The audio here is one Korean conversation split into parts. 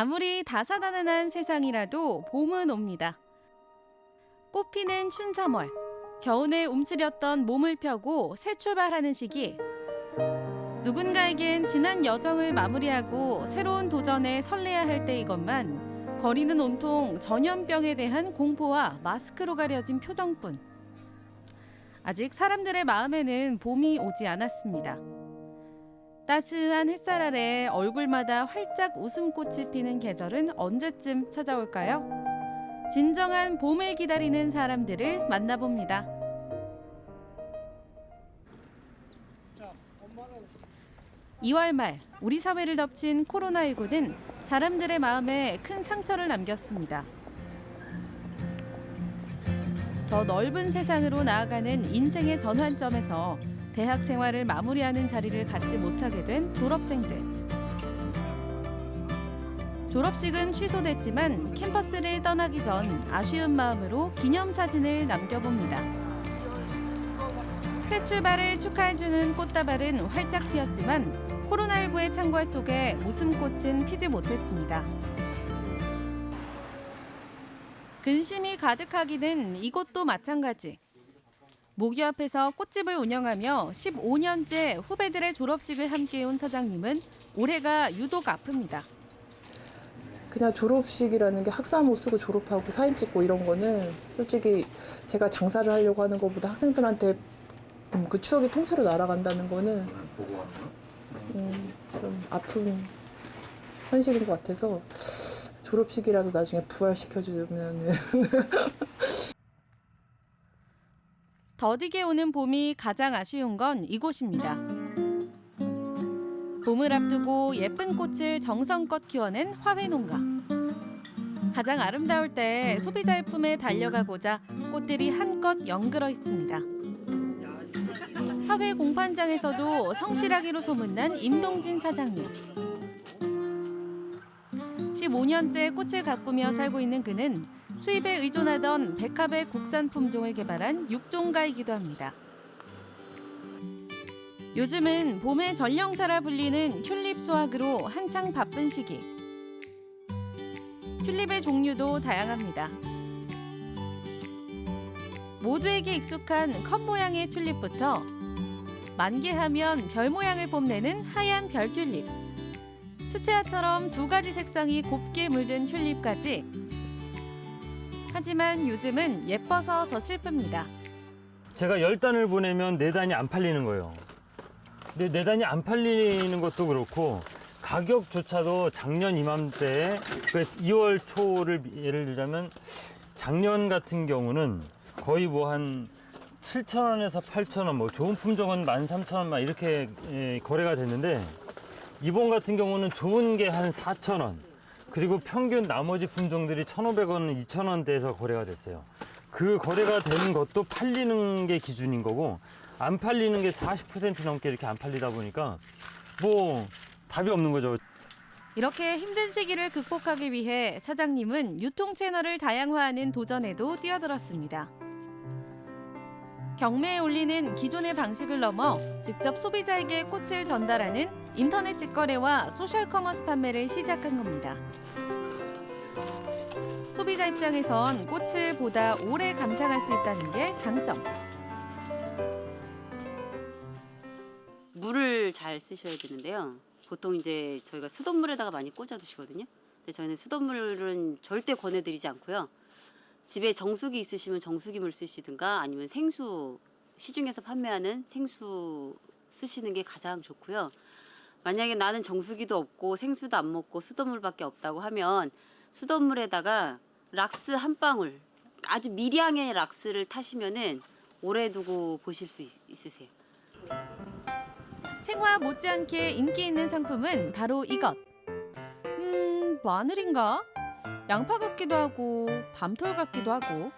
아무리 다사다난한 세상이라도 봄은 옵니다. 꽃피는 춘3월, 겨우내 움츠렸던 몸을 펴고 새 출발하는 시기. 누군가에겐 지난 여정을 마무리하고 새로운 도전에 설레야 할 때이건만 거리는 온통 전염병에 대한 공포와 마스크로 가려진 표정뿐. 아직 사람들의 마음에는 봄이 오지 않았습니다. 따스한 햇살 아래 얼굴마다 활짝 웃음꽃이 피는 계절은 언제쯤 찾아올까요? 진정한 봄을 기다리는 사람들을 만나봅니다. 2월 말 우리 사회를 덮친 코로나19는 사람들의 마음에 큰 상처를 남겼습니다. 더 넓은 세상으로 나아가는 인생의 전환점에서 대학 생활을 마무리하는 자리를 갖지 못하게 된 졸업생들. 졸업식은 취소됐지만 캠퍼스를 떠나기 전 아쉬운 마음으로 기념사진을 남겨봅니다. 새 출발을 축하해주는 꽃다발은 활짝 피었지만 코로나19의 창궐 속에 웃음꽃은 피지 못했습니다. 근심이 가득하기는 이곳도 마찬가지. 모기 앞에서 꽃집을 운영하며 15년째 후배들의 졸업식을 함께해온 사장님은 올해가 유독 아픕니다. 그냥 졸업식이라는 게 학사 못 쓰고 졸업하고 사진 찍고 이런 거는 솔직히 제가 장사를 하려고 하는 것보다 학생들한테 그 추억이 통째로 날아간다는 거는 좀 아픈 현실인 것 같아서 졸업식이라도 나중에 부활시켜주면 더디게 오는 봄이 가장 아쉬운 건 이곳입니다. 봄을 앞두고 예쁜 꽃을 정성껏 키워낸 화훼농가. 가장 아름다울 때 소비자의 품에 달려가고자 꽃들이 한껏 연그러 있습니다. 화훼 공판장에서도 성실하기로 소문난 임동진 사장님. 15년째 꽃을 가꾸며 살고 있는 그는 수입에 의존하던 백합의 국산 품종을 개발한 육종가이기도 합니다. 요즘은 봄의 전령사라 불리는 튤립 수확으로 한창 바쁜 시기. 튤립의 종류도 다양합니다. 모두에게 익숙한 컵 모양의 튤립부터 만개하면 별 모양을 뽐내는 하얀 별 튤립, 수채화처럼 두 가지 색상이 곱게 물든 튤립까지. 하지만 요즘은 예뻐서 더 슬픕니다. 제가 10단을 보내면 4단이 안 팔리는 거예요. 근데 4단이 안 팔리는 것도 그렇고 가격조차도 작년 이맘때 2월 초를 예를 들자면 작년 같은 경우는 거의 뭐 한 7,000원에서 8,000원, 뭐 좋은 품종은 13,000원 막 이렇게 거래가 됐는데 이번 같은 경우는 좋은 게 한 4,000원, 그리고 평균 나머지 품종들이 1,500원, 2,000원대에서 거래가 됐어요. 그 거래가 되는 것도 팔리는 게 기준인 거고 안 팔리는 게 40% 넘게 이렇게 안 팔리다 보니까 뭐 답이 없는 거죠. 이렇게 힘든 시기를 극복하기 위해 사장님은 유통 채널을 다양화하는 도전에도 뛰어들었습니다. 경매에 올리는 기존의 방식을 넘어 직접 소비자에게 꽃을 전달하는 인터넷 직거래와 소셜 커머스 판매를 시작한 겁니다. 소비자 입장에선 꽃을 보다 오래 감상할 수 있다는 게 장점. 물을 잘 쓰셔야 되는데요. 보통 이제 저희가 수돗물에다가 많이 꽂아 두시거든요. 근데 저희는 수돗물은 절대 권해드리지 않고요. 집에 정수기 있으시면 정수기물 쓰시든가 아니면 생수, 시중에서 판매하는 생수 쓰시는 게 가장 좋고요. 만약에 나는 정수기도 없고 생수도 안 먹고 수돗물밖에 없다고 하면 수돗물에다가 락스 한 방울, 아주 미량의 락스를 타시면은 오래 두고 보실 수 있으세요. 생화 못지않게 인기 있는 상품은 바로 이것. 마늘인가? 양파 같기도 하고 밤톨 같기도 하고.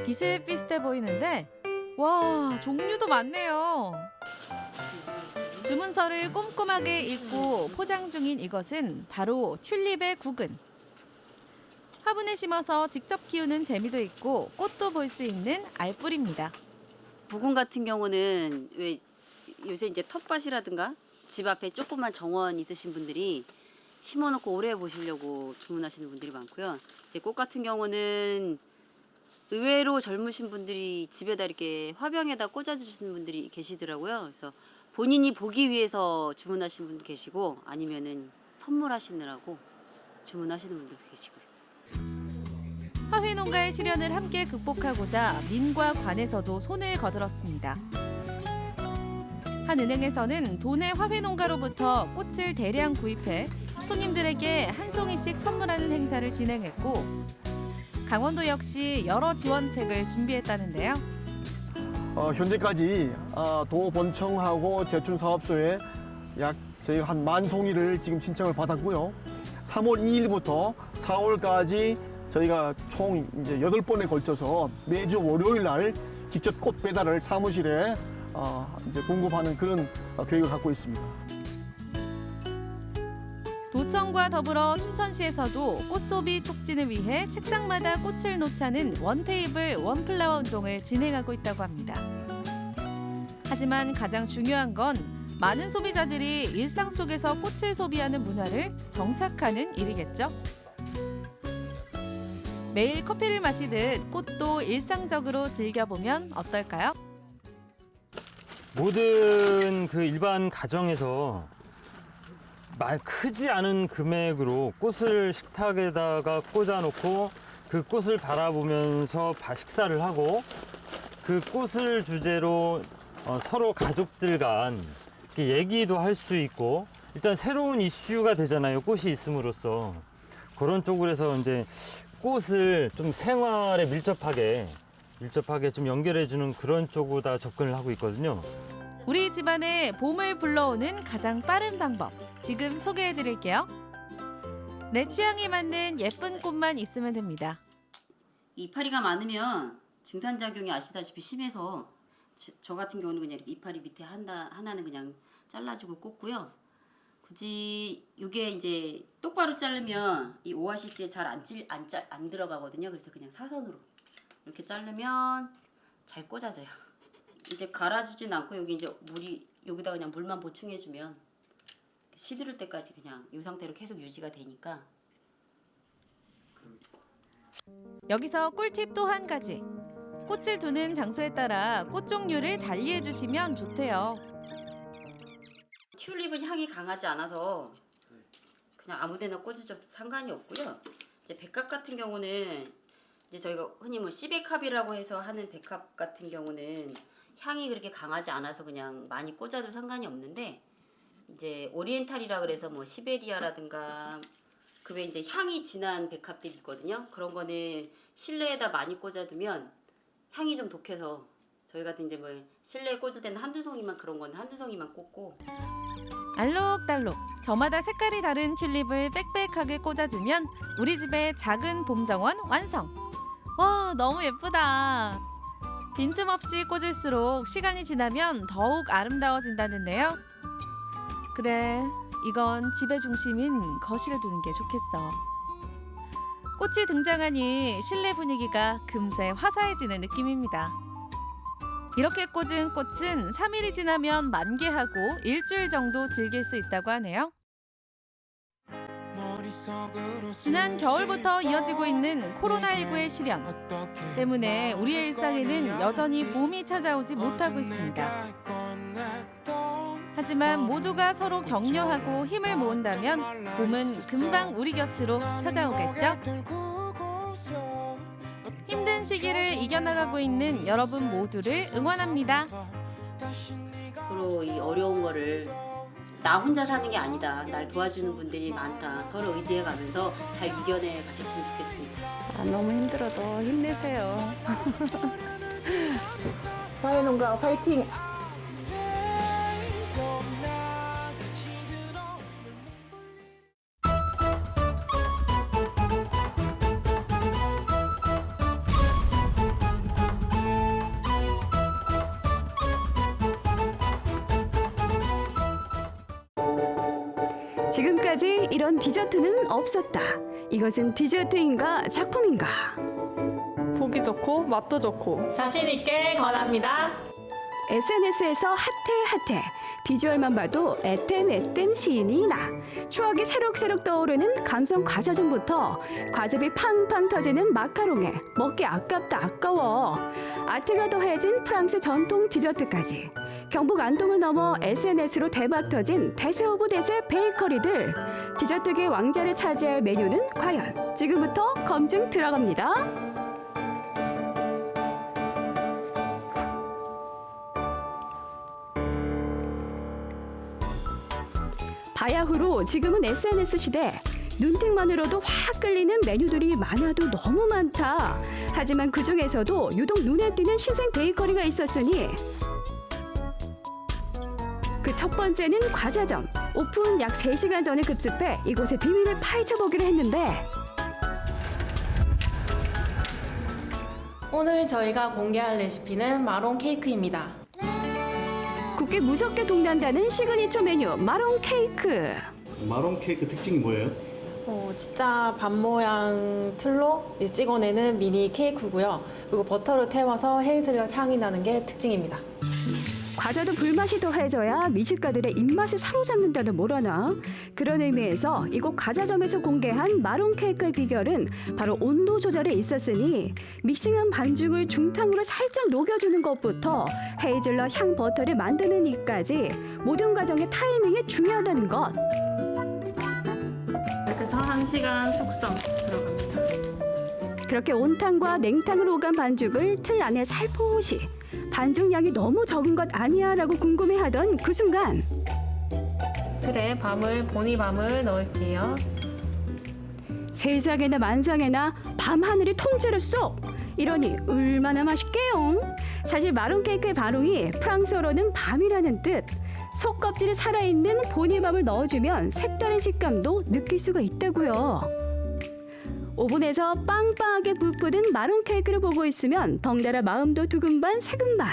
비슷비슷해 보이는데 와, 종류도 많네요. 주문서를 꼼꼼하게 읽고 포장 중인 이것은 바로 튤립의 구근. 화분에 심어서 직접 키우는 재미도 있고 꽃도 볼 수 있는 알뿌리입니다. 부근 같은 경우는 왜 요새 이제 텃밭이라든가 집 앞에 조그만 정원 있으신 분들이 심어놓고 오래 보시려고 주문하시는 분들이 많고요. 이제 꽃 같은 경우는 의외로 젊으신 분들이 집에다 이렇게 화병에다 꽂아주시는 분들이 계시더라고요. 그래서 본인이 보기 위해서 주문하시는 분도 계시고 아니면은 선물하시느라고 주문하시는 분도 계시고요. 화훼 농가의 시련을 함께 극복하고자 민과 관에서도 손을 거들었습니다. 한 은행에서는 도내 화훼 농가로부터 꽃을 대량 구입해 손님들에게 한 송이씩 선물하는 행사를 진행했고 강원도 역시 여러 지원책을 준비했다는데요. 현재까지 도본청하고 제춘사업소에 약 저희가 한 10,000송이를 지금 신청을 받았고요. 3월 2일부터 4월까지 저희가 총 이제 8번에 걸쳐서 매주 월요일 날 직접 꽃 배달을 사무실에 이제 공급하는 그런 계획을 갖고 있습니다. 도청과 더불어 춘천시에서도 꽃소비 촉진을 위해 책상마다 꽃을 놓자는 원테이블 원플라워 운동을 진행하고 있다고 합니다. 하지만 가장 중요한 건 많은 소비자들이 일상 속에서 꽃을 소비하는 문화를 정착하는 일이겠죠. 매일 커피를 마시듯 꽃도 일상적으로 즐겨보면 어떨까요? 모든 그 일반 가정에서 크지 않은 금액으로 꽃을 식탁에다가 꽂아놓고 그 꽃을 바라보면서 식사를 하고 그 꽃을 주제로 서로 가족들 간 이렇게 얘기도 할 수 있고 일단 새로운 이슈가 되잖아요. 꽃이 있음으로써 그런 쪽으로 해서 이제 꽃을 좀 생활에 밀접하게 좀 연결해주는 그런 쪽으로 다 접근을 하고 있거든요. 우리 집안에 봄을 불러오는 가장 빠른 방법 지금 소개해드릴게요. 내 취향에 맞는 예쁜 꽃만 있으면 됩니다. 이파리가 많으면 증산작용이 아시다시피 심해서 저 같은 경우는 그냥 이렇게 이파리 밑에 하나는 그냥 잘라주고 꽂고요. 굳이 이게 이제 똑바로 자르면 이 오아시스에 잘 안 들어가거든요. 그래서 그냥 사선으로 이렇게 자르면 잘 꽂아져요. 이제 갈아주진 않고 여기 이제 여기다 그냥 물만 보충해주면 시들을 때까지 그냥 이 상태로 계속 유지가 되니까. 여기서 꿀팁 또 한 가지. 꽃을 두는 장소에 따라 꽃 종류를 달리해 주시면 좋대요. 튤립은 향이 강하지 않아서 그냥 아무데나 꽂아줘도 상관이 없고요. 이제 백합 같은 경우는 이제 저희가 흔히 뭐 시백합이라고 해서 하는 백합 같은 경우는 향이 그렇게 강하지 않아서 그냥 많이 꽂아도 상관이 없는데 이제 오리엔탈이라 그래서 뭐 시베리아라든가 그 외에 이제 향이 진한 백합들이 있거든요. 그런 거는 실내에다 많이 꽂아두면 향이 좀 독해서 저희 같은 이제 뭐 실내에 꽂을 때는 한두 송이만 그런 건 한두 송이만 꽂고 알록달록 저마다 색깔이 다른 튤립을 빽빽하게 꽂아주면 우리 집의 작은 봄정원 완성! 와 너무 예쁘다! 빈틈없이 꽂을수록 시간이 지나면 더욱 아름다워진다는데요. 그래, 이건 집의 중심인 거실에 두는 게 좋겠어. 꽃이 등장하니 실내 분위기가 금세 화사해지는 느낌입니다. 이렇게 꽂은 꽃은 3일이 지나면 만개하고 일주일 정도 즐길 수 있다고 하네요. 지난 겨울부터 이어지고 있는 코로나19의 시련 때문에 우리의 일상에는 여전히 봄이 찾아오지 못하고 있습니다. 하지만 모두가 서로 격려하고 힘을 모은다면 봄은 금방 우리 곁으로 찾아오겠죠? 힘든 시기를 이겨나가고 있는 여러분 모두를 응원합니다. 서로 이 어려운 거를 나 혼자 사는 게 아니다. 날 도와주는 분들이 많다. 서로 의지해가면서 잘 이겨내 가셨으면 좋겠습니다. 너무 힘들어도 힘내세요. 화훼 농가 화이팅! 지금까지 이런 디저트는 없었다. 이것은 디저트인가 작품인가? 보기 좋고 맛도 좋고 자신 있게 권합니다. SNS에서 핫해 비주얼만 봐도 애땜 시인이 나. 추억이 새록새록 떠오르는 감성 과자전부터 과즙이 팡팡 터지는 마카롱에 먹기 아깝다 아까워. 아트가 더해진 프랑스 전통 디저트까지. 경북 안동을 넘어 SNS로 대박 터진 대세 오브 대세 베이커리들. 디저트계 왕자를 차지할 메뉴는 과연? 지금부터 검증 들어갑니다. 바야흐로 지금은 SNS 시대. 눈팅만으로도 확 끌리는 메뉴들이 많아도 너무 많다. 하지만 그중에서도 유독 눈에 띄는 신생 베이커리가 있었으니 그 첫 번째는 과자점. 오픈 약 3시간 전에 급습해 이곳의 비밀을 파헤쳐보기로 했는데 오늘 저희가 공개할 레시피는 마론 케이크입니다. 굳게 무섭게 동난다는 시그니처 메뉴 마론 케이크. 마론 케이크 특징이 뭐예요? 진짜 반 모양 틀로 찍어내는 미니 케이크고요. 그리고 버터를 태워서 헤이즐넛 향이 나는 게 특징입니다. 과자도 불맛이 더해져야 미식가들의 입맛을 사로잡는다는 뭐라나. 그런 의미에서 이곳 과자점에서 공개한 마론 케이크의 비결은 바로 온도 조절에 있었으니 믹싱한 반죽을 중탕으로 살짝 녹여주는 것부터 헤이즐넛 향 버터를 만드는 일까지 모든 과정의 타이밍이 중요하다는 것. 그래서 1시간 숙성 들어갑니다. 그렇게 온탕과 냉탕을 오간 반죽을 틀 안에 살포시. 반죽량이 너무 적은 것 아니야 라고 궁금해하던 그 순간 틀에 보니밤을 넣을게요. 세상에나 만상에나 밤하늘이 통째로 쏙! 이러니 얼마나 맛있게요. 사실 마론 케이크의 발음이 프랑스어로는 밤이라는 뜻. 속껍질이 살아있는 보니밤을 넣어주면 색다른 식감도 느낄 수가 있다고요. 오븐에서 빵빵하게 부푸는 마론 케이크를 보고 있으면 덩달아 마음도 두근반 세근반.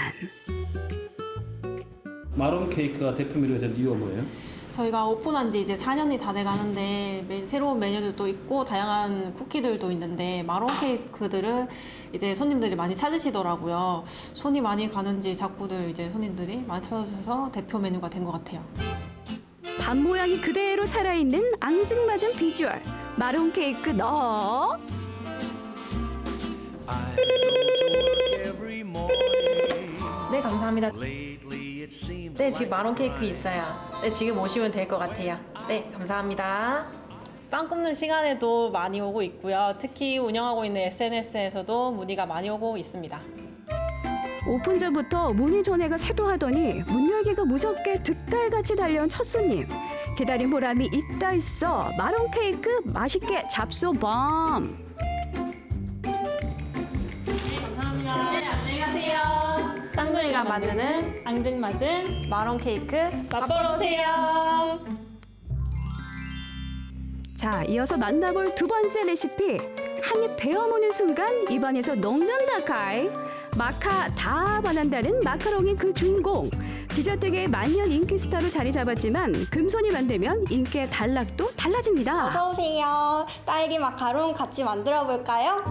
마론 케이크가 대표 메뉴가 된 이유가 뭐예요? 저희가 오픈한 지 이제 4년이 다 돼가는데 새로운 메뉴들도 있고 다양한 쿠키들도 있는데 마론 케이크들을 이제 손님들이 많이 찾으시더라고요. 손이 많이 가는지 자꾸들 이제 손님들이 많이 찾으셔서 대표 메뉴가 된 것 같아요. 밤 모양이 그대로 살아있는 앙증맞은 비주얼. 마론 케이크 넣어. 네, 감사합니다. 네, 지금 마론 케이크 있어요. 네, 지금 오시면 될 것 같아요. 네, 감사합니다. 빵 굽는 시간에도 많이 오고 있고요. 특히 운영하고 있는 SNS에서도 문의가 많이 오고 있습니다. 오픈 전부터 문의 전화가 쇄도하더니 문 열기가 무섭게 득달같이 달려온 첫 손님. 기다린 보람이 있다 있어. 마론 케이크 맛있게 잡숴봄. 감사합니다. 네, 안녕히 가세요. 쌍둥이가 만드는 앙증맞은 마론 케이크 맛보러 오세요. 자, 이어서 만나볼 두 번째 레시피. 한 입 베어무는 순간 입안에서 녹는다 카이. 마카 다 반한다는 마카롱이 그 주인공. 디저트계의 만년 인기 스타로 자리 잡았지만 금손이 만들면 인기의 단락도 달라집니다. 어서 오세요. 딸기 마카롱 같이 만들어 볼까요?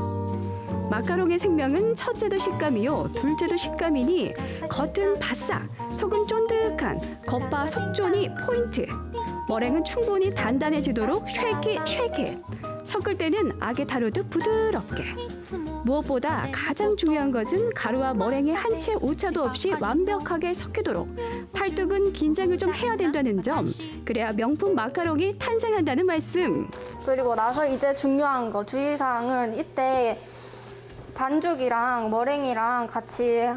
마카롱의 생명은 첫째도 식감이요, 둘째도 식감이니 겉은 바싹, 속은 쫀득한 겉바 속존이 포인트. 머랭은 충분히 단단해지도록 쉐이킷. 섞을 때는 악에 다루듯 부드럽게. 무엇보다 가장 중요한 것은 가루와 머랭이 한 채 오차도 없이 완벽하게 섞이도록 팔뚝은 긴장을 좀 해야 된다는 점. 그래야 명품 마카롱이 탄생한다는 말씀. 그리고 나서 이제 중요한 거 주의사항은 이때 반죽이랑 머랭이랑 같이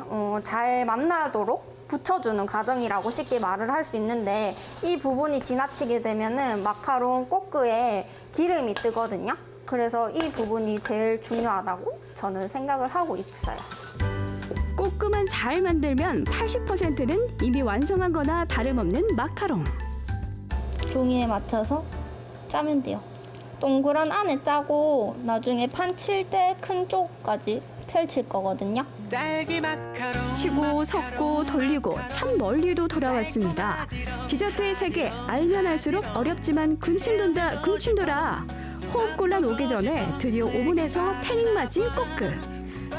잘 만나도록 붙여주는 과정이라고 쉽게 말을 할 수 있는데 이 부분이 지나치게 되면은 마카롱 꼬끄에 기름이 뜨거든요. 그래서 이 부분이 제일 중요하다고 저는 생각을 하고 있어요. 꼬끄만 잘 만들면 80%는 이미 완성한 거나 다름없는 마카롱. 종이에 맞춰서 짜면 돼요. 동그란 안에 짜고 나중에 판 칠 때 큰 쪽까지 펼칠 거거든요. 치고 섞고 돌리고 참 멀리도 돌아왔습니다. 디저트의 세계 알면 알수록 어렵지만 군침 돈다. 호흡곤란 오기 전에 드디어 오븐에서 태닝 맞은 꼬끄.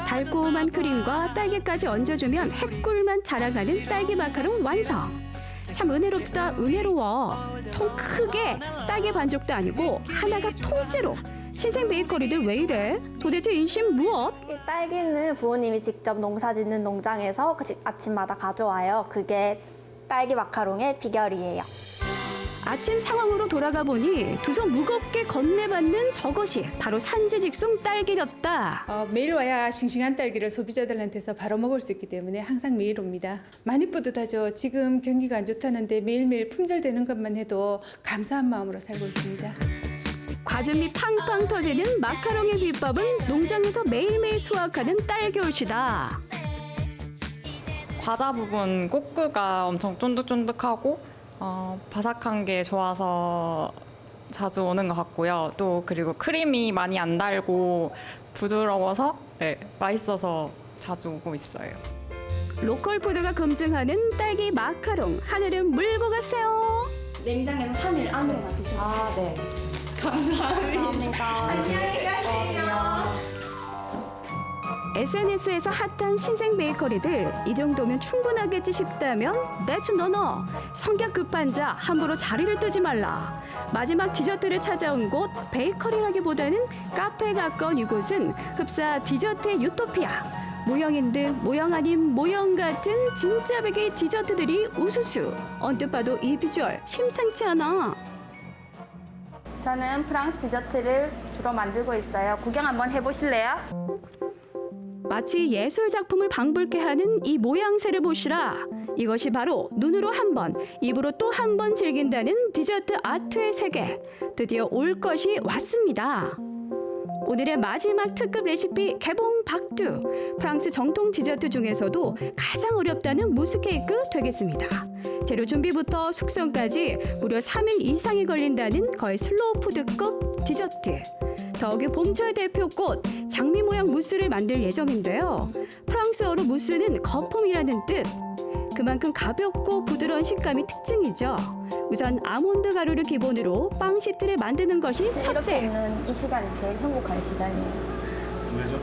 달콤한 크림과 딸기까지 얹어주면 핵꿀만 자라가는 딸기 마카롱 완성. 참 은혜롭다 은혜로워. 통 크게 딸기 반죽도 아니고 하나가 통째로. 신생 베이커리들 왜 이래? 도대체 인심 무엇? 이 딸기는 부모님이 직접 농사짓는 농장에서 아침마다 가져와요. 그게 딸기 마카롱의 비결이에요. 아침 상황으로 돌아가 보니 두 손 무겁게 건네받는 저것이 바로 산지직송 딸기였다. 매일 와야 싱싱한 딸기를 소비자들한테서 바로 먹을 수 있기 때문에 항상 매일 옵니다. 많이 뿌듯하죠. 지금 경기가 안 좋다는데 매일매일 품절되는 것만 해도 감사한 마음으로 살고 있습니다. 과즙이 팡팡 터지는 마카롱의 비법은 농장에서 매일매일 수확하는 딸기올시다. 과자 부분 꼬끄가 엄청 쫀득쫀득하고 바삭한 게 좋아서 자주 오는 것 같고요. 또 그리고 크림이 많이 안 달고 부드러워서 맛있어서 자주 오고 있어요. 로컬 푸드가 검증하는 딸기 마카롱, 하늘은 물고 가세요. 냉장에서 3일 안에만 드시면 돼요. 네. 감사합니다. 안녕히 가세요. SNS에서 핫한 신생 베이커리들 이 정도면 충분하겠지 싶다면 That's no. 성격 급한 자 함부로 자리를 뜨지 말라. 마지막 디저트를 찾아온 곳 베이커리라기보다는 카페에 가까운 이곳은 흡사 디저트의 유토피아. 모형인 듯 모형 아닌 모형 같은 진짜 베개 디저트들이 우수수. 언뜻 봐도 이 비주얼 심상치 않아. 저는 프랑스 디저트를 주로 만들고 있어요. 구경 한번 해보실래요? 마치 예술 작품을 방불케 하는 이 모양새를 보시라. 이것이 바로 눈으로 한 번, 입으로 또 한 번 즐긴다는 디저트 아트의 세계. 드디어 올 것이 왔습니다. 오늘의 마지막 특급 레시피 개봉 박두. 프랑스 정통 디저트 중에서도 가장 어렵다는 무스 케이크 되겠습니다. 재료 준비부터 숙성까지 무려 3일 이상이 걸린다는 거의 슬로우 푸드급 디저트. 더욱이 봄철 대표꽃 장미 모양 무스를 만들 예정인데요. 프랑스어로 무스는 거품이라는 뜻. 그만큼 가볍고 부드러운 식감이 특징이죠. 우선 아몬드 가루를 기본으로 빵 시트를 만드는 것이 첫째. 이렇게 있는 이 시간이 제일 행복한 시간이에요. 왜죠?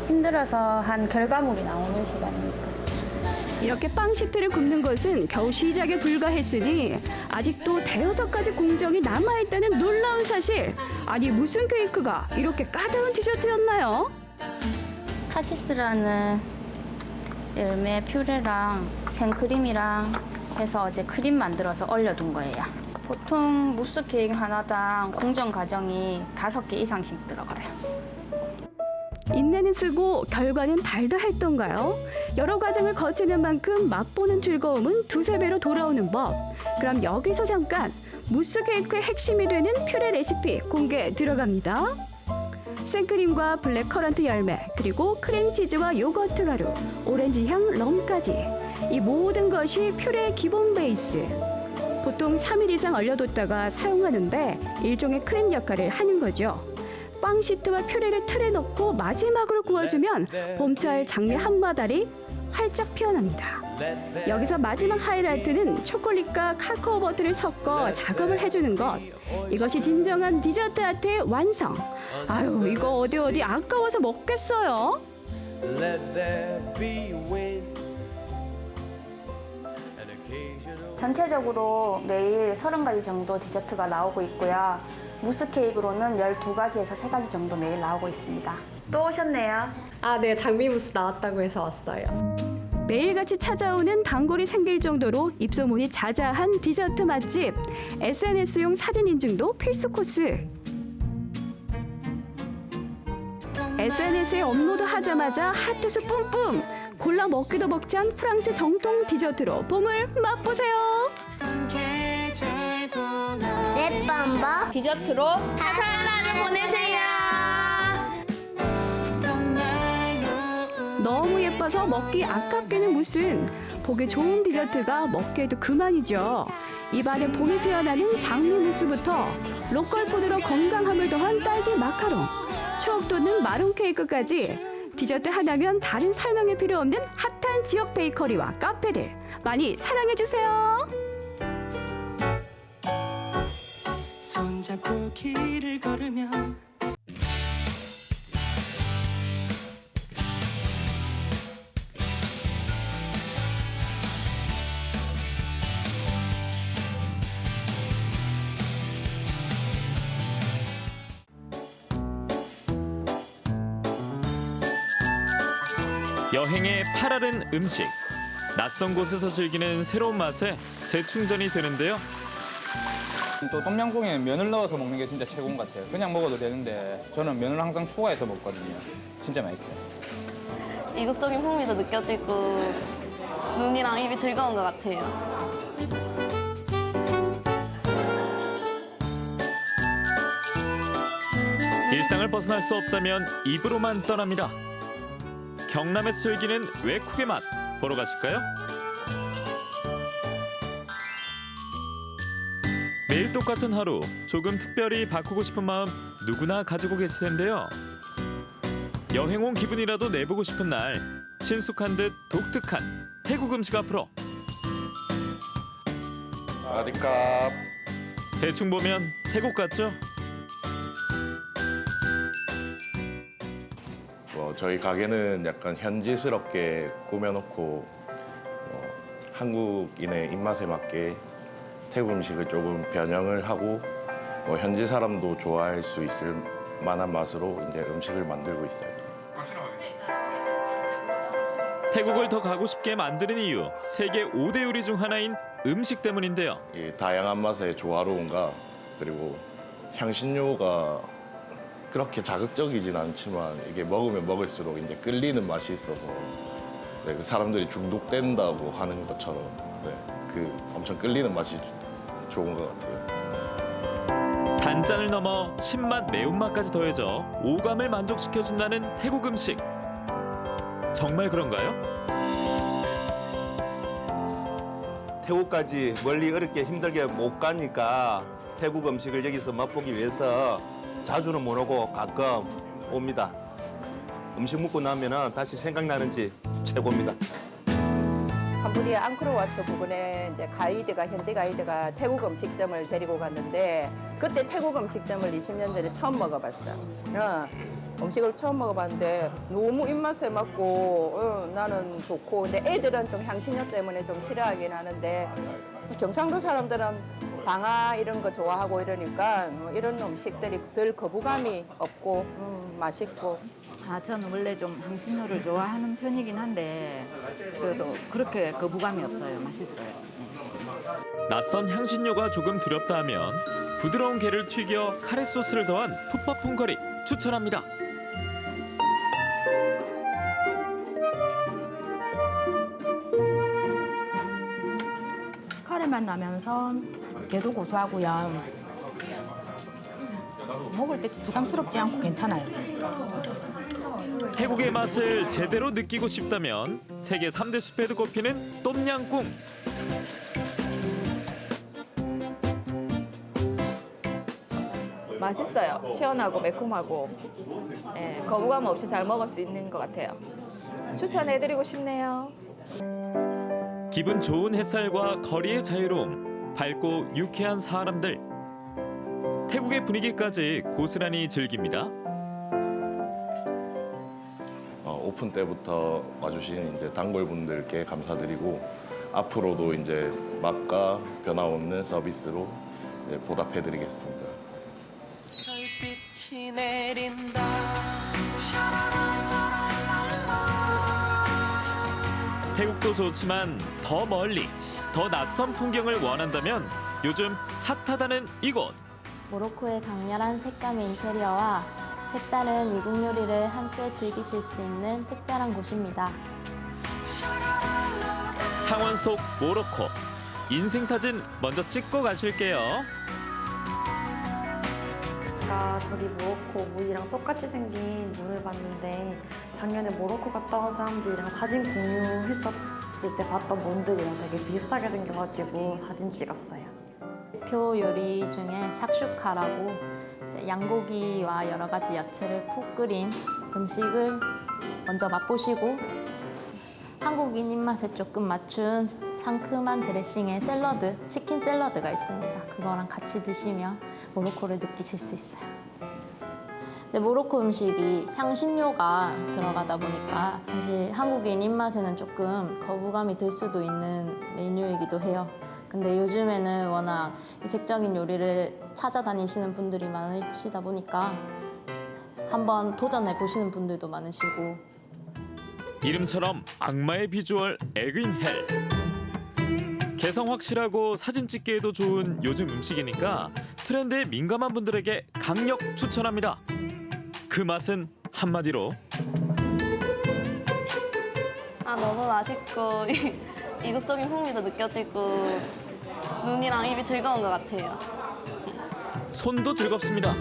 힘들어서 한 결과물이 나오는 시간이니까. 이렇게 빵 시트를 굽는 것은 겨우 시작에 불과했으니 아직도 대여섯 가지 공정이 남아있다는 놀라운 사실. 아니 무슨 케이크가 이렇게 까다로운 디저트였나요? 카시스라는 열매 퓨레랑 생크림이랑 해서 어제 크림 만들어서 얼려둔 거예요. 보통 무스 케이크 하나당 공정 과정이 5개 이상씩 들어가요. 인내는 쓰고 결과는 달다 했던가요? 여러 과정을 거치는 만큼 맛보는 즐거움은 두세 배로 돌아오는 법. 그럼 여기서 잠깐 무스 케이크의 핵심이 되는 퓨레 레시피 공개 들어갑니다. 생크림과 블랙커런트 열매, 그리고 크림치즈와 요거트 가루, 오렌지 향 럼까지. 이 모든 것이 퓨레의 기본 베이스. 보통 3일 이상 얼려뒀다가 사용하는데 일종의 크림 역할을 하는 거죠. 빵 시트와 퓨레를 틀에 넣고 마지막으로 구워주면 봄철 장미 한마달이 활짝 피어납니다. 여기서 마지막 하이라이트는 초콜릿과 카카오 버터를 섞어 작업을 해주는 것. 이것이 진정한 디저트 아트의 완성. 아유, 이거 어디 아까워서 먹겠어요? 전체적으로 매일 30가지 정도 디저트가 나오고 있고요. 무스 케이크로는 12가지에서 3가지 정도 매일 나오고 있습니다. 또 오셨네요. 네, 장미 무스 나왔다고 해서 왔어요. 매일같이 찾아오는 단골이 생길 정도로 입소문이 자자한 디저트 맛집. SNS용 사진 인증도 필수 코스. SNS에 업로드하자마자 핫투스 뿜뿜. 골라 먹기도 벅찬 프랑스 정통 디저트로 봄을 맛보세요. 네, 뻔버 디저트로 하루하루 보내세요. 너무 예뻐서 먹기 아깝게는 무슨. 보기 좋은 디저트가 먹기에도 그만이죠. 입안에 봄이 피어나는 장미 무스부터 로컬 푸드로 건강함을 더한 딸기 마카롱, 추억 돋는 마론 케이크까지 디저트 하나면 다른 설명이 필요 없는 핫한 지역 베이커리와 카페들 많이 사랑해주세요. 손잡고 길을 걸으면 여행의 파라른 음식. 낯선 곳에서 즐기는 새로운 맛에 재충전이 되는데요. 또 똠양꿍에 면을 넣어서 먹는 게 진짜 최고인 것 같아요. 그냥 먹어도 되는데 저는 면을 항상 추가해서 먹거든요. 진짜 맛있어요. 이국적인 풍미도 느껴지고 눈이랑 입이 즐거운 것 같아요. 일상을 벗어날 수 없다면 입으로만 떠납니다. 경남에서 즐기는 외국의 맛 보러 가실까요? 매일 똑같은 하루, 조금 특별히 바꾸고 싶은 마음 누구나 가지고 계실 텐데요. 여행 온 기분이라도 내보고 싶은 날, 친숙한 듯 독특한 태국 음식 앞으로. 사디캅. 대충 보면 태국 같죠? 저희 가게는 약간 현지스럽게 꾸며놓고 한국인의 입맛에 맞게 태국 음식을 조금 변형을 하고 현지 사람도 좋아할 수 있을 만한 맛으로 이제 음식을 만들고 있어요. 태국을 더 가고 싶게 만드는 이유, 세계 5대 요리 중 하나인 음식 때문인데요. 이 다양한 맛의 조화로움과 그리고 향신료가 그렇게 자극적이진 않지만 이게 먹으면 먹을수록 이제 끌리는 맛이 있어서 네, 그 사람들이 중독된다고 하는 것처럼 네, 그 엄청 끌리는 맛이 좋은 것 같아요. 단짠을 넘어 신맛, 매운맛까지 더해져 오감을 만족시켜준다는 태국 음식. 정말 그런가요? 태국까지 멀리 어렵게 힘들게 못 가니까 태국 음식을 여기서 맛보기 위해서 자주는 못 오고 가끔 옵니다. 음식 먹고 나면 다시 생각나는지 최고입니다. 캄보디아 앙코르와트 부근에 이제 현지 가이드가 태국 음식점을 데리고 갔는데 그때 태국 음식점을 20년 전에 처음 먹어봤어. 음식을 처음 먹어봤는데 너무 입맛에 맞고 나는 좋고 근데 애들은 좀 향신료 때문에 좀 싫어하긴 하는데 경상도 사람들은 방아 이런 거 좋아하고 이러니까 이런 음식들이 별 거부감이 없고 맛있고. 저는 원래 좀 향신료를 좋아하는 편이긴 한데 그래도 그렇게 거부감이 없어요. 맛있어요. 낯선 향신료가 조금 두렵다 하면 부드러운 게를 튀겨 카레 소스를 더한 풋밥퐁 커리 추천합니다. 카레맛 나면서 게도 고소하고요. 먹을 때 부담스럽지 않고 괜찮아요. 태국의 맛을 제대로 느끼고 싶다면 세계 3대 숲에도 꼽히는 똠양꿍. 맛있어요. 시원하고 매콤하고 거부감 없이 잘 먹을 수 있는 것 같아요. 추천해드리고 싶네요. 기분 좋은 햇살과 거리의 자유로움, 밝고 유쾌한 사람들. 태국의 분위기까지 고스란히 즐깁니다. 오픈 때부터 와주신 이제 단골분들께 감사드리고 앞으로도 이제 맛과 변화 없는 서비스로 이제 보답해드리겠습니다. 별빛이 내린다. 태국도 좋지만 더 멀리, 더 낯선 풍경을 원한다면 요즘 핫하다는 이곳. 모로코의 강렬한 색감의 인테리어와 색다른 이국 요리를 함께 즐기실 수 있는 특별한 곳입니다. 창원 속 모로코. 인생사진 먼저 찍고 가실게요. 제가 저기 모로코 물이랑 똑같이 생긴 물을 봤는데 작년에 모로코 갔다 온 사람들이랑 사진 공유했었을 때 봤던 분들이랑 되게 비슷하게 생겨가지고 사진 찍었어요. 대표 요리 중에 샥슈카라고 이제 양고기와 여러 가지 야채를 푹 끓인 음식을 먼저 맛보시고 한국인 입맛에 조금 맞춘 상큼한 드레싱의 샐러드, 치킨 샐러드가 있습니다. 그거랑 같이 드시면 모로코를 느끼실 수 있어요. 근데 모로코 음식이 향신료가 들어가다 보니까 사실 한국인 입맛에는 조금 거부감이 들 수도 있는 메뉴이기도 해요. 근데 요즘에는 워낙 이색적인 요리를 찾아다니시는 분들이 많으시다 보니까 한번 도전해 보시는 분들도 많으시고 이름처럼 악마의 비주얼 에그인헬. 개성 확실하고 사진 찍기에도 좋은 요즘 음식이니까 트렌드에 민감한 분들에게 강력 추천합니다. 그 맛은 한마디로 너무 맛있고 이국적인 풍미도 느껴지고 눈이랑 입이 즐거운 것 같아요. 손도 즐겁습니다.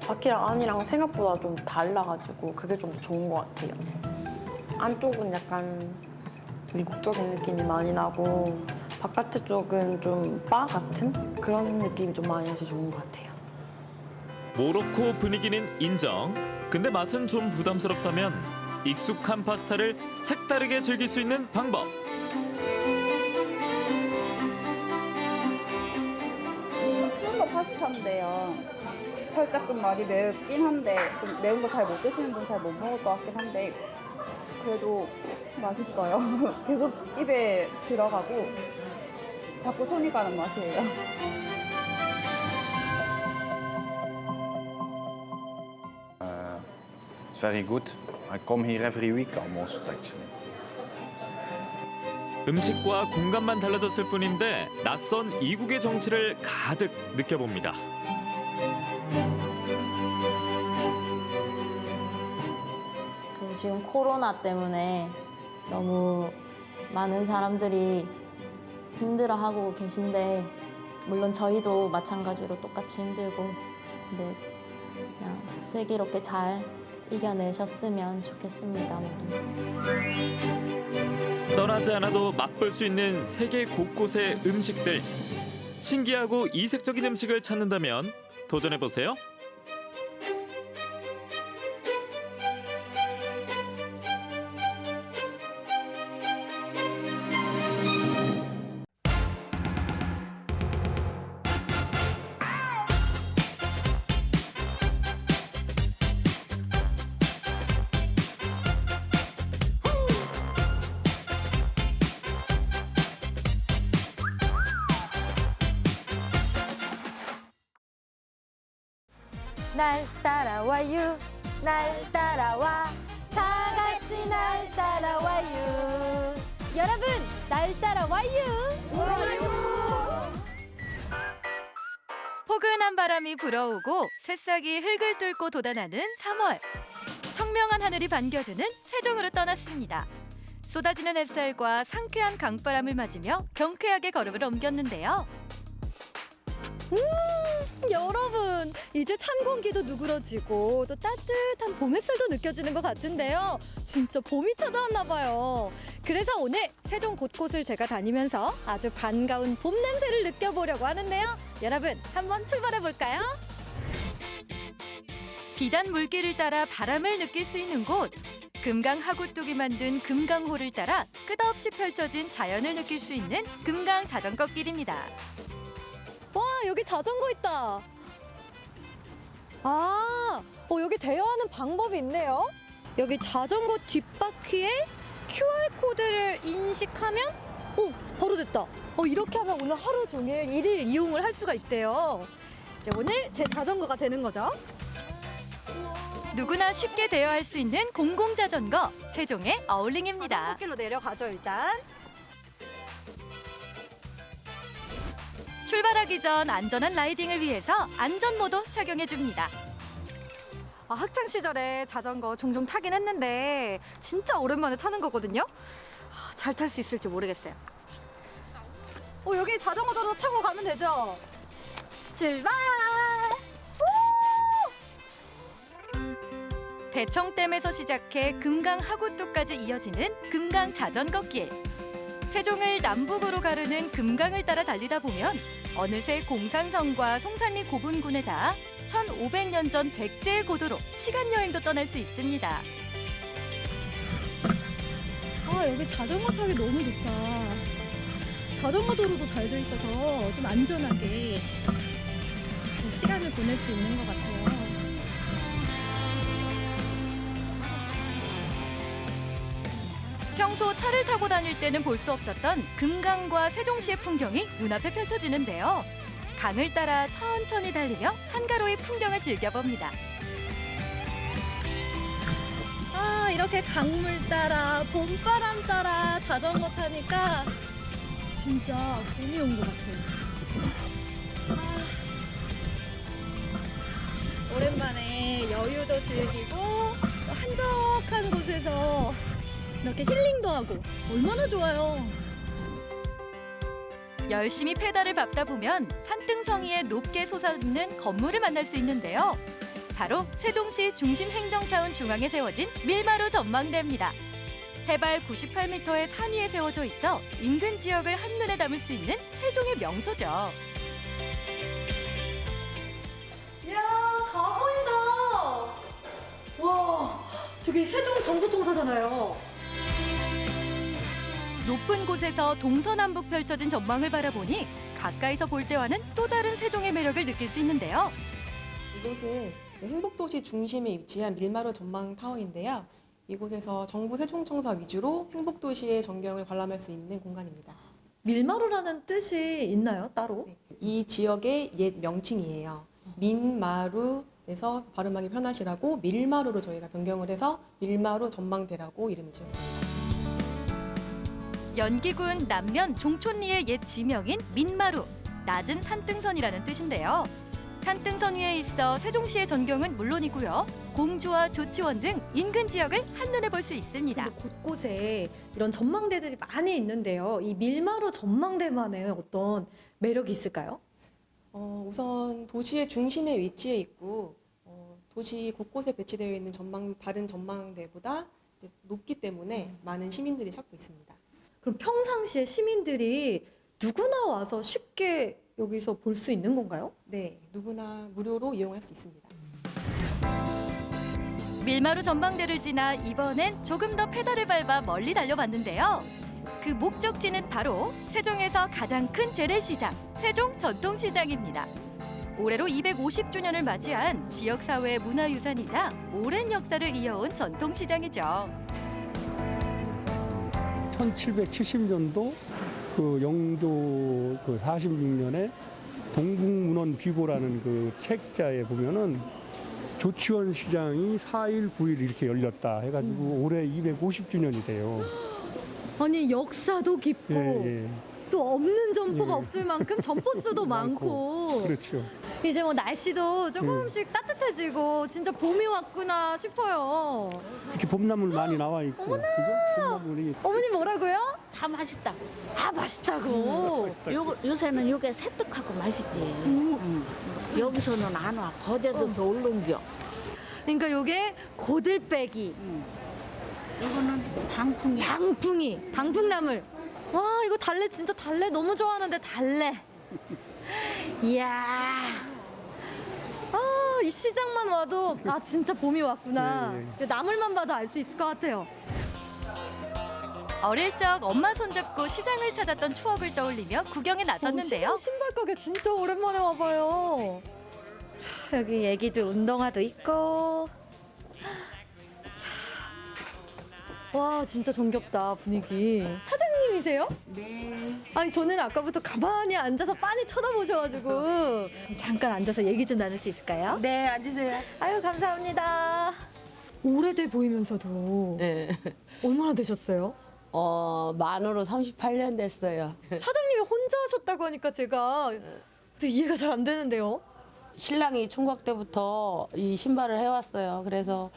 밖이랑 안이랑 생각보다 좀 달라가지고 그게 좀 좋은 것 같아요. 안쪽은 약간 미국적인 느낌이 많이 나고 바깥 쪽은 좀 바 같은 그런 느낌이 좀 많이 나서 좋은 것 같아요. 모로코 분위기는 인정. 근데 맛은 좀 부담스럽다면 익숙한 파스타를 색다르게 즐길 수 있는 방법. 거 파스타인데요. 살짝 좀 많이 맵긴 한데 좀 매운 거 잘 못 드시는 분 잘 못 먹을 것 같긴 한데 그래도 맛있어요. 계속 입에 들어가고 자꾸 손이 가는 맛이에요. It's very good. I come here every week almost actually. 음식과 공간만 달라졌을 뿐인데 낯선 이국의 정치를 가득 느껴봅니다. 지금 코로나 때문에 너무 많은 사람들이 힘들어하고 계신데 물론 저희도 마찬가지로 똑같이 힘들고 근데 그냥 슬기롭게 잘 이겨내셨으면 좋겠습니다, 모두. 떠나지 않아도 맛볼 수 있는 세계 곳곳의 음식들. 신기하고 이색적인 음식을 찾는다면 도전해보세요. 날 따라와요 날 따라와 다 같이 날 따라와요 여러분 날 따라와요 포근한 바람이 불어오고 새싹이 흙을 뚫고 돋아나는 3월 청명한 하늘이 반겨주는 세종으로 떠났습니다. 쏟아지는 햇살과 상쾌한 강바람을 맞으며 경쾌하게 걸음을 옮겼는데요. 여러분 이제 찬 공기도 누그러지고 또 따뜻한 봄 햇살도 느껴지는 것 같은데요. 진짜 봄이 찾아왔나 봐요. 그래서 오늘 세종 곳곳을 제가 다니면서 아주 반가운 봄 냄새를 느껴보려고 하는데요. 여러분 한번 출발해 볼까요? 비단 물길을 따라 바람을 느낄 수 있는 곳 금강 하구뚝이 만든 금강호를 따라 끝없이 펼쳐진 자연을 느낄 수 있는 금강 자전거 길입니다. 와 여기 자전거 있다. 아, 여기 대여하는 방법이 있네요. 여기 자전거 뒷바퀴에 QR코드를 인식하면 바로 됐다. 이렇게 하면 오늘 하루 종일 일일 이용을 할 수가 있대요. 이제 오늘 제 자전거가 되는 거죠. 누구나 쉽게 대여할 수 있는 공공자전거 세종의 어울링입니다. 자전거길로 내려가죠 일단. 출발하기 전 안전한 라이딩을 위해서 안전모도 착용해줍니다. 학창 시절에 자전거 종종 타긴 했는데 진짜 오랜만에 타는 거거든요. 잘 탈 수 있을지 모르겠어요. 여기 자전거도 타고 가면 되죠? 출발! 대청댐에서 시작해 금강 하구뚝까지 이어지는 금강 자전거길. 세종을 남북으로 가르는 금강을 따라 달리다 보면 어느새 공산성과 송산리 고분군에 닿아 1500년 전 백제의 고도로 시간여행도 떠날 수 있습니다. 여기 자전거 타기 너무 좋다. 자전거 도로도 잘 돼 있어서 좀 안전하게 시간을 보낼 수 있는 것 같아요. 평소 차를 타고 다닐 때는 볼 수 없었던 금강과 세종시의 풍경이 눈앞에 펼쳐지는데요. 강을 따라 천천히 달리며 한가로이 풍경을 즐겨봅니다. 아, 이렇게 강물 따라 봄바람 따라 자전거 타니까 진짜 봄이 온 것 같아요. 오랜만에 여유도 즐기고 또 한적한 곳에서 이렇게 힐링도 하고 얼마나 좋아요. 열심히 페달을 밟다 보면 산등성이에 높게 솟아있는 건물을 만날 수 있는데요. 바로 세종시 중심 행정타운 중앙에 세워진 밀마루 전망대입니다. 해발 98m의 산 위에 세워져 있어 인근 지역을 한눈에 담을 수 있는 세종의 명소죠. 이야, 다 보인다. 와, 저기 세종 정부청사잖아요. 높은 곳에서 동서남북 펼쳐진 전망을 바라보니 가까이서 볼 때와는 또 다른 세종의 매력을 느낄 수 있는데요. 이곳은 행복도시 중심에 위치한 밀마루 전망타워인데요. 이곳에서 정부 세종청사 위주로 행복도시의 전경을 관람할 수 있는 공간입니다. 밀마루라는 뜻이 있나요, 따로? 이 지역의 옛 명칭이에요. 민마루에서 발음하기 편하시라고 밀마루로 저희가 변경을 해서 밀마루 전망대라고 이름을 지었습니다. 연기군 남면 종촌리의 옛 지명인 민마루, 낮은 산등선이라는 뜻인데요. 산등선 위에 있어 세종시의 전경은 물론이고요. 공주와 조치원 등 인근 지역을 한눈에 볼 수 있습니다. 곳곳에 이런 전망대들이 많이 있는데요. 이 밀마루 전망대만의 어떤 매력이 있을까요? 우선 도시의 중심에 위치해 있고 도시 곳곳에 배치되어 있는 다른 전망대보다 이제 높기 때문에 많은 시민들이 찾고 있습니다. 그럼 평상시에 시민들이 누구나 와서 쉽게 여기서 볼 수 있는 건가요? 네, 누구나 무료로 이용할 수 있습니다. 밀마루 전망대를 지나 이번엔 조금 더 페달을 밟아 멀리 달려봤는데요. 그 목적지는 바로 세종에서 가장 큰 재래시장, 세종 전통시장입니다. 올해로 250주년을 맞이한 지역사회의 문화유산이자 오랜 역사를 이어온 전통시장이죠. 1770년도 그 영조 46년에 동국문헌 비고라는 그 책자에 보면은 조치원 시장이 4일 9일 이렇게 열렸다 해가지고 올해 250주년이 돼요. 아니, 역사도 깊고 예. 또 없는 점포가 예. 없을 만큼 점포 수도 많고. 그렇죠. 이제 뭐 날씨도 조금씩 따뜻해지고 진짜 봄이 왔구나 싶어요. 이렇게 봄나물 많이 나와 있고. 그죠? 봄나물이. 어머니 뭐라고요? 다 맛있다. 아, 맛있다고. 요새는 이게 새뜩하고 맛있대. 여기서는 안 와. 거제도서 올른겨. 그러니까 요게 고들빼기. 이거는 방풍이. 방풍나물. 와, 이거 달래 진짜 달래 너무 좋아하는데 달래. 이야. 아, 이 시장만 와도 아, 진짜 봄이 왔구나. 나물만 봐도 알 수 있을 것 같아요. 어릴 적 엄마 손잡고 시장을 찾았던 추억을 떠올리며 구경에 나섰는데요. 시장 신발 가게 진짜 오랜만에 와봐요. 여기 애기들 운동화도 있고. 와, 진짜 정겹다, 분위기. 사장님이세요? 네. 아니, 저는 아까부터 가만히 앉아서 빤히 쳐다보셔가지고 잠깐 앉아서 얘기 좀 나눌 수 있을까요? 네, 앉으세요. 아유, 감사합니다. 오래돼 보이면서도 얼마나 되셨어요? 만으로 38년 됐어요. 사장님이 혼자 하셨다고 하니까 제가 이해가 잘 안 되는데요. 신랑이 총각 때부터 이 신발을 해왔어요. 그래서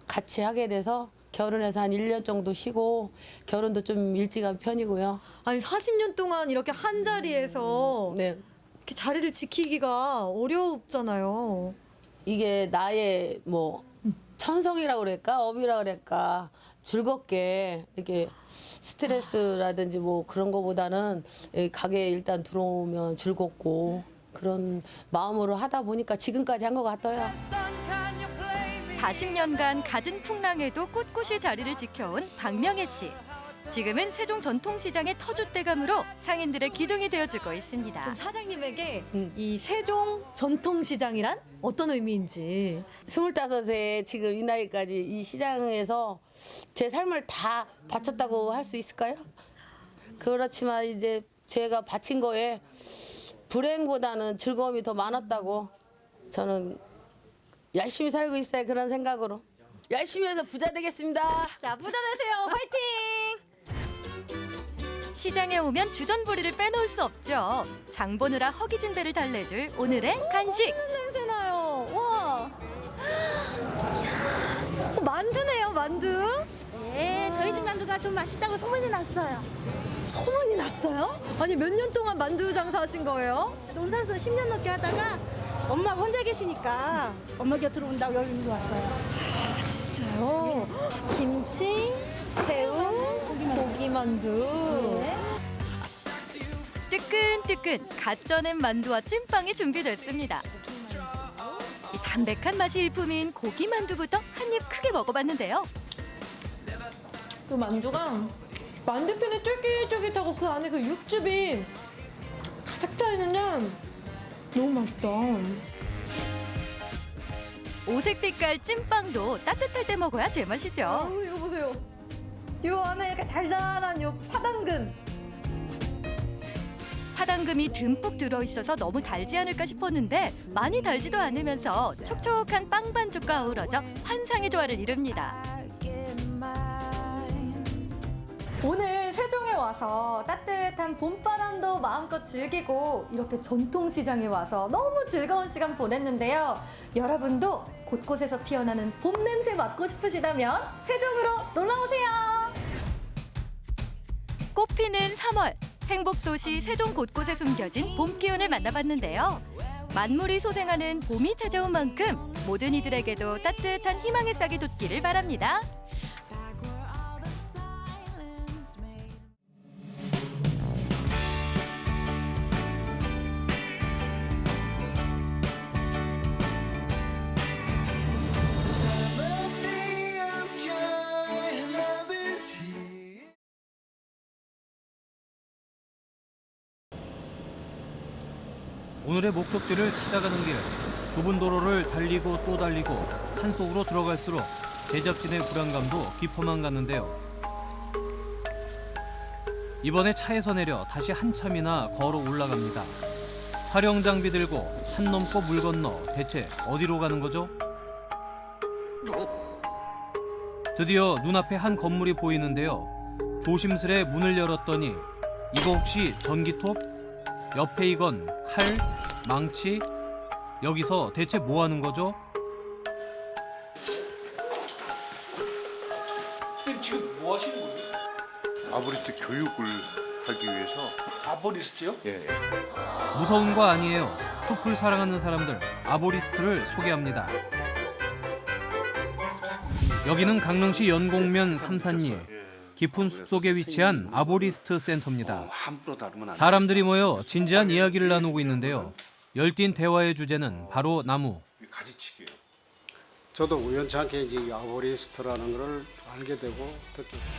같이 하게 돼서 결혼해서 한 1년 정도 쉬고 결혼도 좀 일찍 한 편이고요. 아니, 40년 동안 이렇게 한 자리에서 이렇게 자리를 지키기가 어렵잖아요. 이게 나의 뭐 천성이라고 그럴까 업이라고 그럴까 즐겁게 이렇게 스트레스라든지 뭐 그런 거보다는 가게에 일단 들어오면 즐겁고 그런 마음으로 하다 보니까 지금까지 한 것 같아요. 40년간 갖은 풍랑에도 꿋꿋이 자리를 지켜온 박명혜 씨. 지금은 세종 전통시장의 터줏대감으로 상인들의 기둥이 되어주고 있습니다. 그럼 사장님에게 이 세종 전통시장이란 어떤 의미인지. 25세 지금 이 나이까지 이 시장에서 제 삶을 다 바쳤다고 할 수 있을까요? 그렇지만 이제 제가 바친 거에 불행보다는 즐거움이 더 많았다고 저는 열심히 살고 있어요. 그런 생각으로. 열심히 해서 부자 되겠습니다. 자, 부자 되세요. 화이팅! 시장에 오면 주전부리를 빼놓을 수 없죠. 장 보느라 허기진 배를 달래줄 오늘의 간식. 냄새 나요. 와. 만두네요, 만두. 네, 저희 집 만두가 좀 맛있다고 소문이 났어요. 소문이 났어요? 아니, 몇 년 동안 만두 장사하신 거예요? 농사에서 10년 넘게 하다가 엄마가 혼자 계시니까 엄마 곁으로 온다고 여기 왔어요. 아, 진짜요? 김치, 새우, 고기만두. 뜨끈뜨끈 갓 쪄낸 만두와 찐빵이 준비됐습니다. 이 담백한 맛이 일품인 고기만두부터 한 입 크게 먹어봤는데요. 그 만두가 만두편이 쫄깃쫄깃하고 그 안에 그 육즙이 가득 차 있는데 너무 맛있다. 오색 빛깔 찐빵도 따뜻할 때 먹어야 제맛이죠. 이거 보세요. 요 안에 이렇게 달달한 요 파당금. 파당금이 듬뿍 들어있어서 너무 달지 않을까 싶었는데 많이 달지도 않으면서 촉촉한 빵 반죽과 어우러져 환상의 조화를 이룹니다. 오늘 세종에 와서 따뜻한 봄바람도 마음껏 즐기고 이렇게 전통시장에 와서 너무 즐거운 시간 보냈는데요. 여러분도 곳곳에서 피어나는 봄 냄새 맡고 싶으시다면 세종으로 놀러오세요. 꽃피는 3월, 행복도시 세종 곳곳에 숨겨진 봄 기운을 만나봤는데요. 만물이 소생하는 봄이 찾아온 만큼 모든 이들에게도 따뜻한 희망의 싹이 돋기를 바랍니다. 오늘의 목적지를 찾아가는 길, 좁은 도로를 달리고 또 달리고 산속으로 들어갈수록 제작진의 불안감도 깊어만 갔는데요. 이번에 차에서 내려 다시 한참이나 걸어 올라갑니다. 촬영 장비 들고 산 넘고 물 건너 대체 어디로 가는 거죠? 드디어 눈앞에 한 건물이 보이는데요. 조심스레 문을 열었더니 이거 혹시 전기톱? 옆에 이건 칼, 망치, 여기서 대체 뭐 하는 거죠? 선생님 지금 뭐 하시는 거예요? 아보리스트 교육을 하기 위해서. 아보리스트요? 예. 무서운 거 아니에요. 숲을 사랑하는 사람들, 아보리스트를 소개합니다. 여기는 강릉시 연곡면 삼산리. 깊은 숲속에 위치한 아보리스트 센터입니다. 사람들이 모여 진지한 이야기를 나누고 있는데요. 열띤 대화의 주제는 바로 나무. 가지치기예요. 저도 우연찮게 이제 아보리스트라는 걸 알게 되고 듣게 됐어요.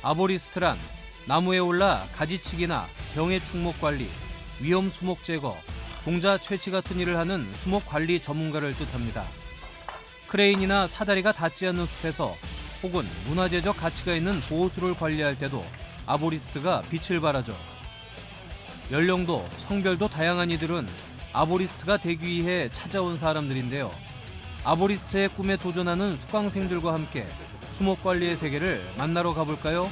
아보리스트란 나무에 올라 가지치기나 병해 충목 관리, 위험 수목 제거, 종자 채취 같은 일을 하는 수목 관리 전문가를 뜻합니다. 크레인이나 사다리가 닿지 않는 숲에서 혹은 문화재적 가치가 있는 보호수를 관리할 때도 아보리스트가 빛을 발하죠. 연령도 성별도 다양한 이들은 아보리스트가 되기 위해 찾아온 사람들인데요. 아보리스트의 꿈에 도전하는 수강생들과 함께 수목관리의 세계를 만나러 가볼까요?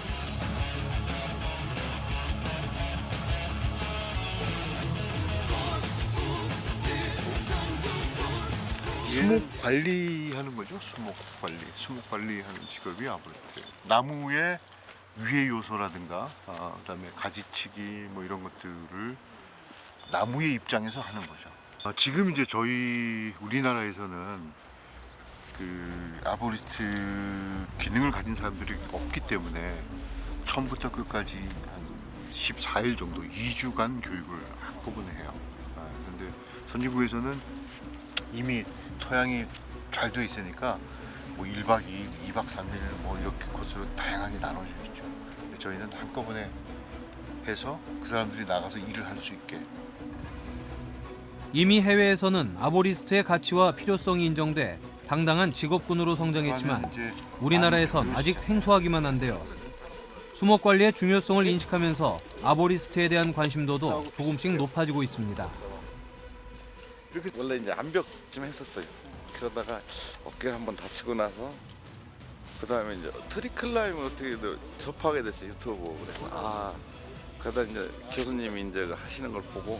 수목 관리하는 거죠. 수목 관리하는 직업이 아보리스트. 나무의 위해 요소라든가 그다음에 가지치기 뭐 이런 것들을 나무의 입장에서 하는 거죠. 지금 이제 저희 우리나라에서는 그 아보리스트 기능을 가진 사람들이 없기 때문에 처음부터 끝까지 한 14일 정도 2주간 교육을 한꺼번에 해요. 그런데 선진국에서는 이미 토양이 잘 돼 있으니까 뭐 1박 2일, 2박 3일 뭐 이렇게 코스로 다양하게 나눠져 있죠. 저희는 한꺼번에 해서 그 사람들이 나가서 일을 할 수 있게. 이미 해외에서는 아보리스트의 가치와 필요성이 인정돼 당당한 직업군으로 성장했지만 우리나라에선 아직 생소하기만 한데요. 수목 관리의 중요성을 인식하면서 아보리스트에 대한 관심도도 조금씩 높아지고 있습니다. 이렇게 원래 이제 암벽 좀 했었어요. 그러다가 어깨를 한번 다치고 나서 그 다음에 이제 트리 클라임을 어떻게 접하게 됐어요. 유튜브 보고 그래서 그러다 이제 교수님이 이제 하시는 걸 보고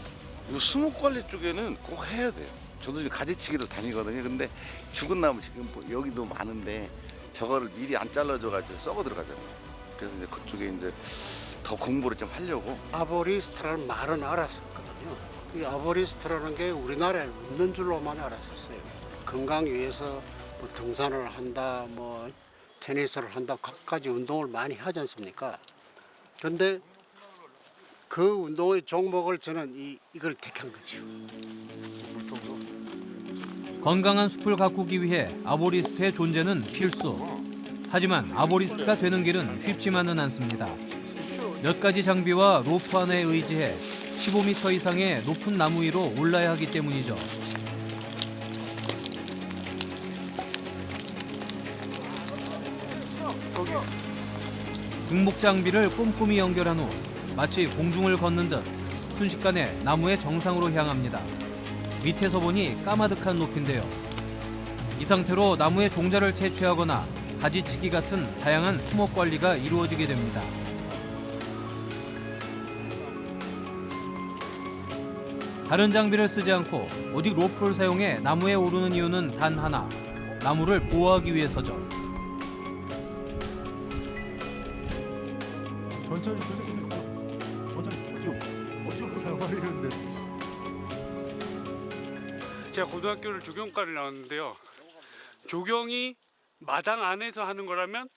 이 수목 관리 쪽에는 꼭 해야 돼요. 저도 이제 가지치기로 다니거든요. 근데 죽은 나무 지금 여기도 많은데 저거를 미리 안 잘라줘가지고 썩어 들어가잖아요. 그래서 이제 그쪽에 이제 더 공부를 좀 하려고. 아보리스트라는 말은 알았었거든요. 이 아보리스트라는 게 우리나라에 없는 줄로만 알았었어요. 건강 위해서 뭐 등산을 한다, 뭐 테니스를 한다, 각가지 운동을 많이 하지 않습니까? 그런데 그 운동의 종목을 저는 이걸 택한 거죠. 건강한 숲을 가꾸기 위해 아보리스트의 존재는 필수. 하지만 아보리스트가 되는 길은 쉽지만은 않습니다. 몇 가지 장비와 로프 하나에 의지해 15m 이상의 높은 나무 위로 올라야 하기 때문이죠. 등목 장비를 꼼꼼히 연결한 후 마치 공중을 걷는 듯 순식간에 나무의 정상으로 향합니다. 밑에서 보니 까마득한 높이인데요. 이 상태로 나무의 종자를 채취하거나 가지치기 같은 다양한 수목 관리가 이루어지게 됩니다. 다른 장비를 쓰지 않고 오직 로프를 사용해 나무에 오르는 이유는 단 하나, 나무를 보호하기 위해서죠. 제가 고등학교를 조경과를 나왔는데요. 조경이 마당 안에서 하는 거라면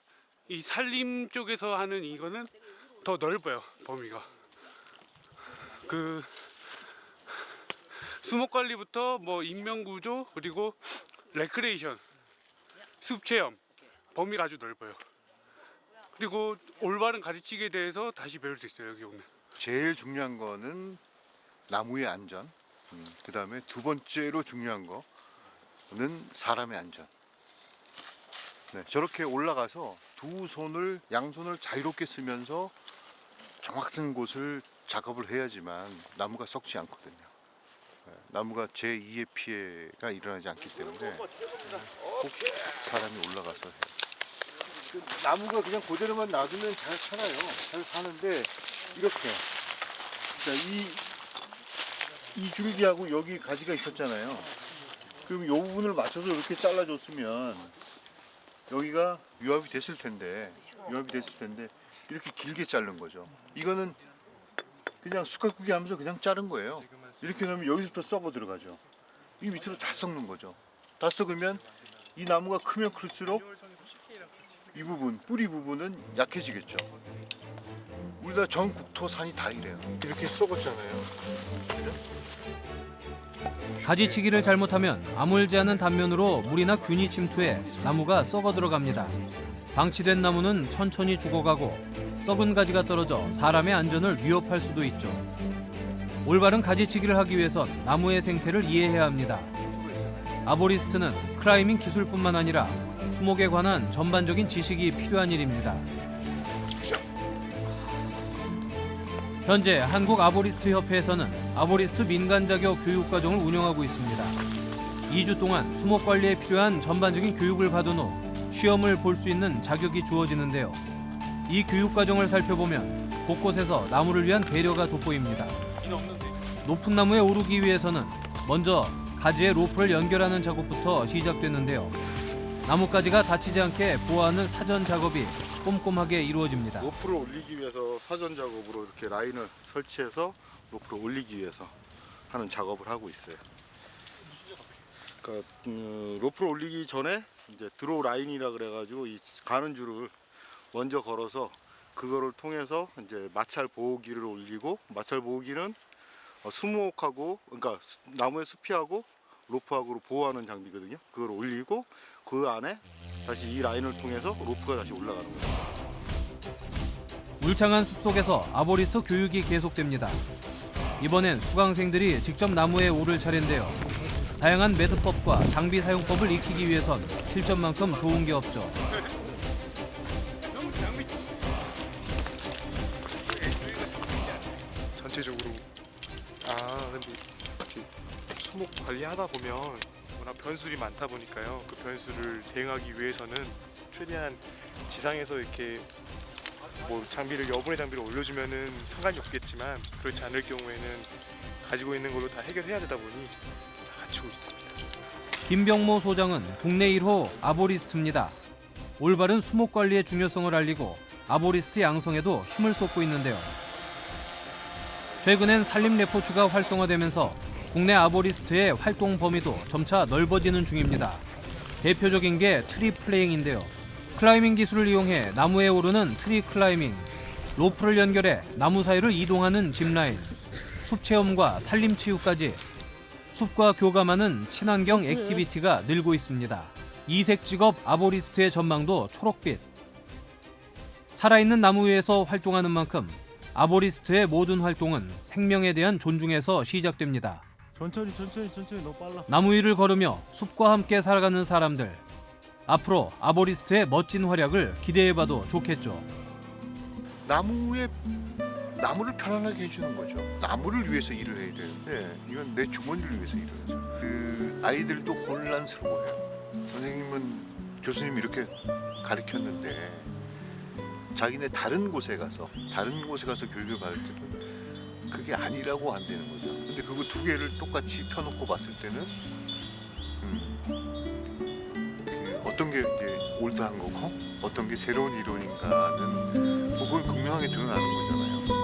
이 산림 쪽에서 하는 이거는 더 넓어요, 범위가. 그 수목 관리부터 뭐 인명 구조 그리고 레크레이션, 숲 체험 범위가 아주 넓어요. 그리고 올바른 가르치기에 대해서 다시 배울 수 있어요, 여기 오면. 제일 중요한 거는 나무의 안전. 그 다음에 두 번째로 중요한 거는 사람의 안전. 네, 저렇게 올라가서 두 손을 양손을 자유롭게 쓰면서 정확한 곳을 작업을 해야지만 나무가 썩지 않거든요. 네, 나무가 제2의 피해가 일어나지 않기 때문에 꼭 사람이 올라가서 해요. 나무가 그냥 그대로만 놔두면 잘 살아요. 잘 사는데 이렇게 이 줄기하고 여기 가지가 있었잖아요. 그럼 이 부분을 맞춰서 이렇게 잘라줬으면 여기가 유압이 됐을 텐데 이렇게 길게 자른 거죠. 이거는 그냥 숟가꾸기 하면서 그냥 자른 거예요. 이렇게 넣으면 여기서부터 썩어 들어가죠. 이 밑으로 다 썩는 거죠. 다 썩으면 이 나무가 크면 클수록 이 부분, 뿌리 부분은 약해지겠죠. 우리나라 전 국토산이 다 이래요. 이렇게 썩었잖아요. 그죠? 가지치기를 잘못하면 아물지 않은 단면으로 물이나 균이 침투해 나무가 썩어 들어갑니다. 방치된 나무는 천천히 죽어가고 썩은 가지가 떨어져 사람의 안전을 위협할 수도 있죠. 올바른 가지치기를 하기 위해선 나무의 생태를 이해해야 합니다. 아보리스트는 클라이밍 기술뿐만 아니라 수목에 관한 전반적인 지식이 필요한 일입니다. 현재 한국 아보리스트 협회에서는 아보리스트 민간 자격 교육 과정을 운영하고 있습니다. 2주 동안 수목 관리에 필요한 전반적인 교육을 받은 후 시험을 볼 수 있는 자격이 주어지는데요. 이 교육 과정을 살펴보면 곳곳에서 나무를 위한 배려가 돋보입니다. 높은 나무에 오르기 위해서는 먼저 가지에 로프를 연결하는 작업부터 시작됐는데요. 나뭇가지가 다치지 않게 보호하는 사전 작업이 꼼꼼하게 이루어집니다. 로프를 올리기 위해서 사전 작업으로 이렇게 라인을 설치해서 로프를 올리기 위해서 하는 작업을 하고 있어요. 그러니까 로프를 올리기 전에 이제 드로우 라인이라 그래가지고 이 가는 줄을 먼저 걸어서 그거를 통해서 이제 마찰 보호기를 올리고, 마찰 보호기는 수목하고 그러니까 나무의 수피하고 로프하고로 보호하는 장비거든요. 그걸 올리고 그 안에 다시 이 라인을 통해서 로프가 다시 올라가는 거예요. 울창한 숲속에서 아보리스트 교육이 계속됩니다. 이번엔 수강생들이 직접 나무에 오를 차례인데요. 다양한 매듭법과 장비 사용법을 익히기 위해선 실전만큼 좋은 게 없죠. 전체적으로 근데 수목 관리하다 보면 워낙 변수들이 많다 보니까요. 그 변수를 대응하기 위해서는 최대한 지상에서 이렇게 뭐 여분의 장비를 올려주면은 상관이 없겠지만 그렇지 않을 경우에는 가지고 있는 걸로 다 해결해야 되다 보니 다 갖추고 있습니다. 김병모 소장은 국내 1호 아보리스트입니다. 올바른 수목 관리의 중요성을 알리고 아보리스트 양성에도 힘을 쏟고 있는데요. 최근엔 산림 레포츠가 활성화되면서 국내 아보리스트의 활동 범위도 점차 넓어지는 중입니다. 대표적인 게 트리 플레잉인데요. 클라이밍 기술을 이용해 나무에 오르는 트리 클라이밍, 로프를 연결해 나무 사이를 이동하는 짚라인, 숲 체험과 산림 치유까지 숲과 교감하는 친환경 액티비티가 늘고 있습니다. 이색 직업 아보리스트의 전망도 초록빛. 살아있는 나무 위에서 활동하는 만큼 아보리스트의 모든 활동은 생명에 대한 존중에서 시작됩니다. 천천히 너무 빨라. 나무 위를 걸으며 숲과 함께 살아가는 사람들. 앞으로 아보리스트의 멋진 활약을 기대해봐도 좋겠죠. 나무를 편안하게 해주는 거죠. 나무를 위해서 일을 해야 되는데 이건 내 주머니를 위해서 일을 하죠. 그 아이들도 혼란스러워해요. 선생님은 교수님 이렇게 가르쳤는데 자기네 다른 곳에 가서 교육을 받을 때도 그게 아니라고 안 되는 거죠. 근데 그거 두 개를 똑같이 펴놓고 봤을 때는 어떤 게 이제 올드한 거고 어떤 게 새로운 이론인가는 그건 분명하게 드러나는 거잖아요.